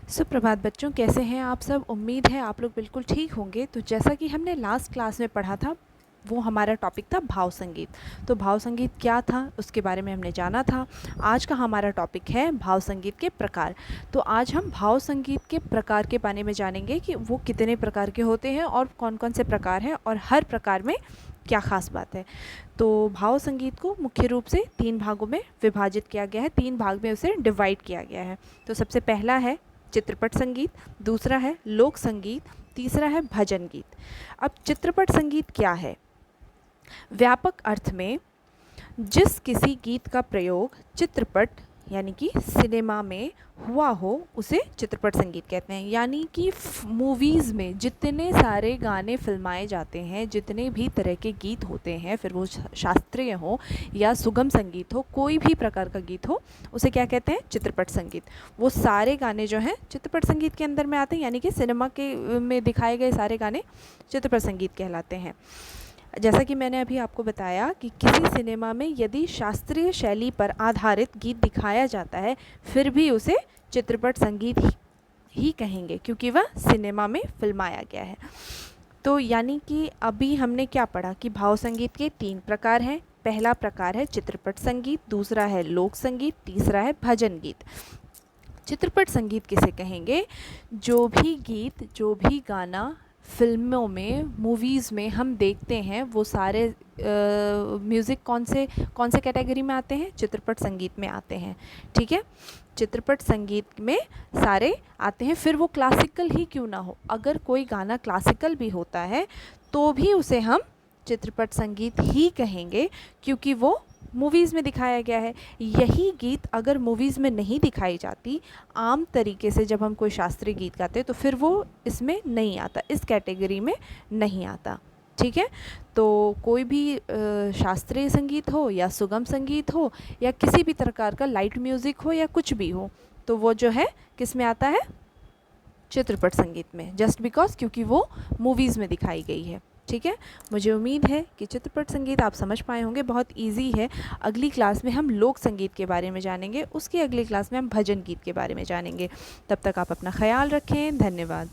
सुप्रभात बच्चों, कैसे हैं आप सब। उम्मीद है आप लोग बिल्कुल ठीक होंगे। तो जैसा कि हमने लास्ट क्लास में पढ़ा था, वो हमारा टॉपिक था भाव संगीत। तो भाव संगीत क्या था उसके बारे में हमने जाना था। आज का हमारा टॉपिक है भाव संगीत के प्रकार। तो आज हम भाव संगीत के प्रकार के बारे में जानेंगे कि वो कितने प्रकार के होते हैं और कौन कौन से प्रकार हैं और हर प्रकार में क्या ख़ास बात है। तो भाव संगीत को मुख्य रूप से 3 भागों में विभाजित किया गया है, 3 भाग में उसे डिवाइड किया गया है। तो सबसे पहला है चित्रपट संगीत, दूसरा है लोक संगीत, तीसरा है भजन गीत। अब चित्रपट संगीत क्या है? व्यापक अर्थ में जिस किसी गीत का प्रयोग चित्रपट यानी कि सिनेमा में हुआ हो उसे चित्रपट संगीत कहते हैं। यानी कि मूवीज़ में जितने सारे गाने फिल्माए जाते हैं, जितने भी तरह के गीत होते हैं, फिर वो शास्त्रीय हो या सुगम संगीत हो, कोई भी प्रकार का गीत हो, उसे क्या कहते हैं? चित्रपट संगीत। वो सारे गाने जो हैं चित्रपट संगीत के अंदर में आते हैं, यानी कि सिनेमा के में दिखाए गए सारे गाने चित्रपट संगीत कहलाते हैं। जैसा कि मैंने अभी आपको बताया कि किसी सिनेमा में यदि शास्त्रीय शैली पर आधारित गीत दिखाया जाता है, फिर भी उसे चित्रपट संगीत ही कहेंगे, क्योंकि वह सिनेमा में फिल्माया गया है। तो यानी कि अभी हमने क्या पढ़ा कि भाव संगीत के 3 प्रकार हैं। पहला प्रकार है चित्रपट संगीत, दूसरा है लोक संगीत, तीसरा है भजन गीत। चित्रपट संगीत किसे कहेंगे? जो भी गीत, जो भी गाना फिल्मों में, मूवीज़ में हम देखते हैं, वो सारे म्यूज़िक कौन से कैटेगरी में आते हैं? चित्रपट संगीत में आते हैं। ठीक है, चित्रपट संगीत में सारे आते हैं। फिर वो क्लासिकल ही क्यों ना हो, अगर कोई गाना क्लासिकल भी होता है तो भी उसे हम चित्रपट संगीत ही कहेंगे, क्योंकि वो मूवीज़ में दिखाया गया है। यही गीत अगर मूवीज़ में नहीं दिखाई जाती, आम तरीके से जब हम कोई शास्त्रीय गीत गाते हैं, तो फिर वो इसमें नहीं आता, इस कैटेगरी में नहीं आता। ठीक है, तो कोई भी शास्त्रीय संगीत हो या सुगम संगीत हो या किसी भी प्रकार का लाइट म्यूज़िक हो या कुछ भी हो, तो वो जो है किस में आता है? चित्रपट संगीत में, जस्ट बिकॉज क्योंकि वो मूवीज़ में दिखाई गई है। ठीक है, मुझे उम्मीद है कि चित्रपट संगीत आप समझ पाए होंगे, बहुत इजी है। अगली क्लास में हम लोक संगीत के बारे में जानेंगे, उसकी अगली क्लास में हम भजन गीत के बारे में जानेंगे। तब तक आप अपना ख्याल रखें। धन्यवाद।